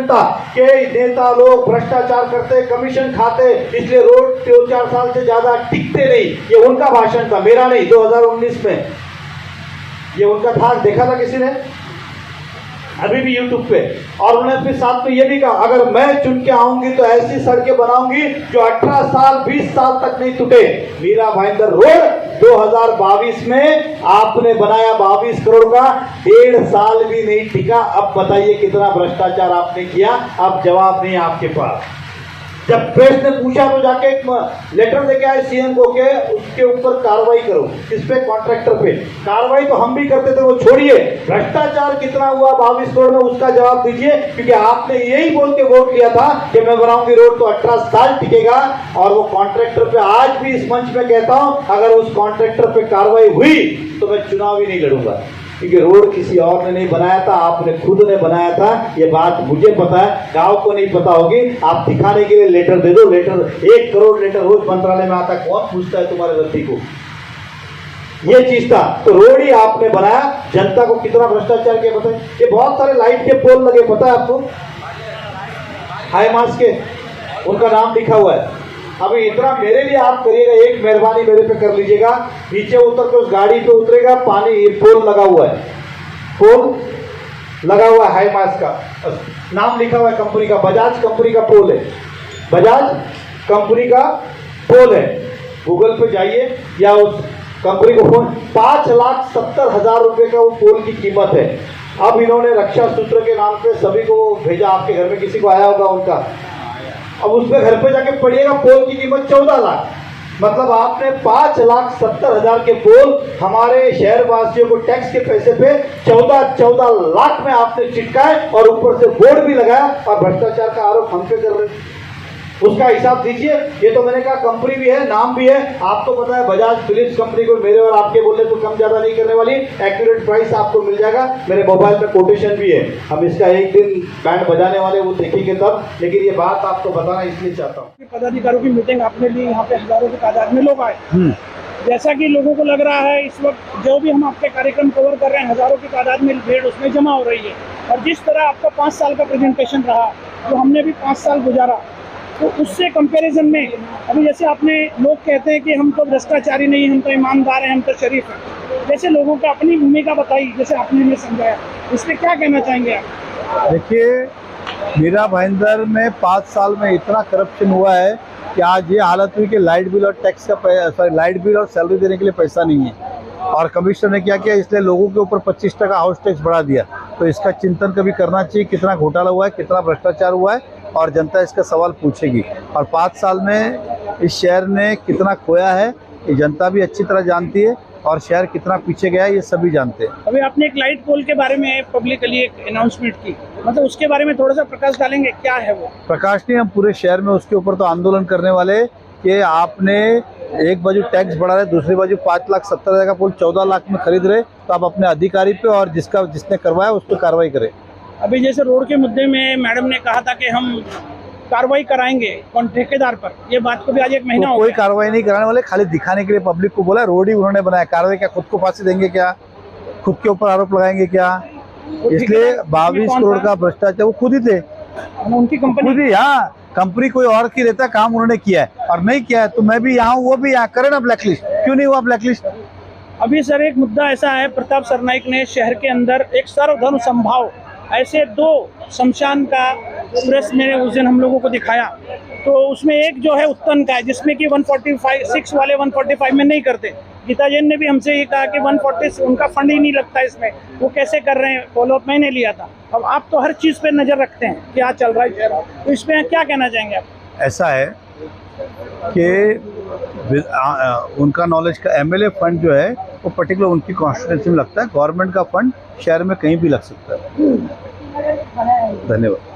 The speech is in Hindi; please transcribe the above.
भाषण था कि नेता लोग भ्रष्टाचार करते, कमीशन खाते, इसलिए रोड 3-4 साल से ज्यादा टिकते नहीं। ये उनका भाषण था, मेरा नहीं। 2019 में ये उनका था, देखा था किसी ने? अभी भी यूट्यूब पे। और उन्होंने फिर साथ में ये भी कहा, अगर मैं चुन के आऊंगी तो ऐसी सड़कें बनाऊंगी जो 18 साल 20 साल तक नहीं टूटे। मीरा भाईंदर रोड 2022 में आपने बनाया 22 करोड़ का, 1.5 साल भी नहीं टिका। अब बताइए कितना भ्रष्टाचार आपने किया? अब जवाब नहीं आपके पास। जब प्रेस ने पूछा तो जाके एक लेटर लेके आए सीएम को के उसके ऊपर कार्रवाई करो। किस पे? कॉन्ट्रैक्टर पे। कार्रवाई तो हम भी करते थे, वो छोड़िए। भ्रष्टाचार कितना हुआ 22 करोड़ में, उसका जवाब दीजिए। क्योंकि आपने यही बोल के वोट लिया था कि मैं बनाऊंगी रोड तो 18 साल टिकेगा। और वो कॉन्ट्रैक्टर पे आज भी इस मंच में कहता हूं, अगर उस कॉन्ट्रैक्टर पे कार्रवाई हुई तो मैं चुनाव ही नहीं लड़ूंगा। क्योंकि रोड किसी और ने नहीं बनाया था, आपने खुद ने बनाया था। ये बात मुझे पता है, गांव को नहीं पता होगी। आप दिखाने के लिए लेटर दे दो। लेटर 1 करोड़ लेटर रोज मंत्रालय में आता, कौन पूछता है तुम्हारे रद्दी को? ये चीज था। तो रोड ही आपने बनाया, जनता को कितना भ्रष्टाचार किया बताए। ये बहुत सारे लाइट के पोल लगे, पता है आपको? हाई मास के, उनका नाम लिखा हुआ है। अभी इतना मेरे लिए आप करिएगा, एक मेहरबानी मेरे पे कर लीजिएगा। नीचे उतर के उस गाड़ी पे उतरेगा, पानी पोल लगा हुआ है, पोल लगा हुआ है, हाई मास का नाम लिखा हुआ है कंपनी का, बजाज कंपनी का पोल है, बजाज कंपनी का पोल है। गूगल पे जाइए या उस कंपनी को फोन, 5,70,000 रुपए का वो पोल की कीमत है। अब इन्होंने रक्षा सूत्र के नाम पे सभी को भेजा, आपके घर में किसी को आया होगा उनका। अब उसमें घर पे जाके पढ़िएगा, पोल की कीमत 14 लाख। मतलब आपने 5,70,000 के पोल हमारे शहरवासियों को टैक्स के पैसे पे 14 लाख में आपने चिटकाए और ऊपर से बोर्ड भी लगाया और भ्रष्टाचार का आरोप हम पे कर रहे हैं। उसका हिसाब दीजिए। ये तो मैंने कहा कंपनी भी है, नाम भी है, आपको पता है। बजाज फिलिप्स कंपनी को मेरे और आपके बोलने तो कम ज्यादा नहीं करने वाली, एक्यूरेट प्राइस आपको मिल जाएगा। मेरे मोबाइल में कोटेशन भी है, हम इसका एक दिन बैंड बजाने वाले वो देखेंगे तब। लेकिन ये बात आपको बताना इसलिए चाहता हूँ। पदाधिकारियों की मीटिंग आपने ली, यहाँ पे हजारों की तादाद में लोग आए। जैसा कि लोगों को लग रहा है इस वक्त जो भी हम आपके कार्यक्रम कवर कर रहे हैं, हजारों की तादाद में भीड़ उसमें जमा हो रही है। और जिस तरह आपका 5 साल का प्रेजेंटेशन रहा, जो हमने भी 5 साल गुजारा, तो उससे कंपैरिजन में अभी जैसे आपने, लोग कहते हैं कि हम तो भ्रष्टाचारी नहीं, हम तो ईमानदार हैं, हम तो शरीफ हैं। जैसे लोगों को अपनी भूमिका बताई, जैसे आपने हमें समझाया, इस पर क्या कहना चाहेंगे आप? देखिए, मीरा भाईंदर में 5 साल में इतना करप्शन हुआ है कि आज ये हालत हुई कि लाइट बिल और टैक्स का लाइट बिल और सैलरी देने के लिए पैसा नहीं है। और कमिश्नर ने क्या किया, इसलिए लोगों के ऊपर 25% हाउस टैक्स बढ़ा दिया। तो इसका चिंतन कभी करना चाहिए, कितना घोटाला हुआ है, कितना भ्रष्टाचार हुआ है, और जनता इसका सवाल पूछेगी। और 5 साल में इस शहर ने कितना खोया है ये जनता भी अच्छी तरह जानती है, और शहर कितना पीछे गया है ये सभी जानते हैं। अभी आपने एक लाइट पोल के बारे में पब्लिकली एक अनाउंसमेंट की, मतलब उसके बारे में थोड़ा सा प्रकाश डालेंगे, क्या है वो? प्रकाश नहीं, हम पूरे शहर में उसके ऊपर तो आंदोलन करने वाले कि आपने एक बाजू टैक्स बढ़ा रहे, दूसरी बाजू 5,70,000 का पोल 14 लाख में खरीद रहे, तो आप अपने अधिकारी पे और जिसने करवाया उस पर कार्रवाई करें। अभी जैसे रोड के मुद्दे में मैडम ने कहा था कि हम कार्रवाई कराएंगे ठेकेदार पर, ये बात को भी आज 1 महीना हो गया। कोई कार्रवाई नहीं कराने वाले, खाली दिखाने के लिए पब्लिक को बोला। रोड ही उन्होंने बनाया, कार्रवाई क्या खुद को फांसी देंगे क्या, खुद के ऊपर आरोप लगाएंगे क्या? इसलिए 22 करोड़ का भ्रष्टाचार वो खुद ही थे, उनकी कंपनी खुद ही। हाँ, कंपनी कोई और की रहता, काम उन्होंने किया है और नहीं किया है तो मैं भी यहाँ हूँ, वो भी यहाँ करे ना ब्लैकलिस्ट। क्यों नहीं हुआ ब्लैकलिस्ट? अभी सर एक मुद्दा ऐसा है, प्रताप सरनाइक ने शहर के अंदर एक सर्वधर्म संभाव ऐसे 2 शमशान का प्रेस में उस दिन हम लोगों को दिखाया। तो उसमें एक जो है उत्तन का है, जिसमें कि 145 वाले 145 में नहीं करते। गीता जैन ने भी हमसे ये कहा कि 140 उनका फंड ही नहीं लगता इसमें, वो कैसे कर रहे हैं फॉलोअप, मैंने लिया था। अब आप तो हर चीज़ पे नज़र रखते हैं, क्या चल रहा है शहर, तो इसमें क्या कहना चाहेंगे आप? ऐसा है कि उनका नॉलेज का एमएलए फंड जो है वो पर्टिकुलर उनकी कॉन्स्टिट्यूंसी में लगता है। गवर्नमेंट का फंड शहर में कहीं भी लग सकता है। धन्यवाद।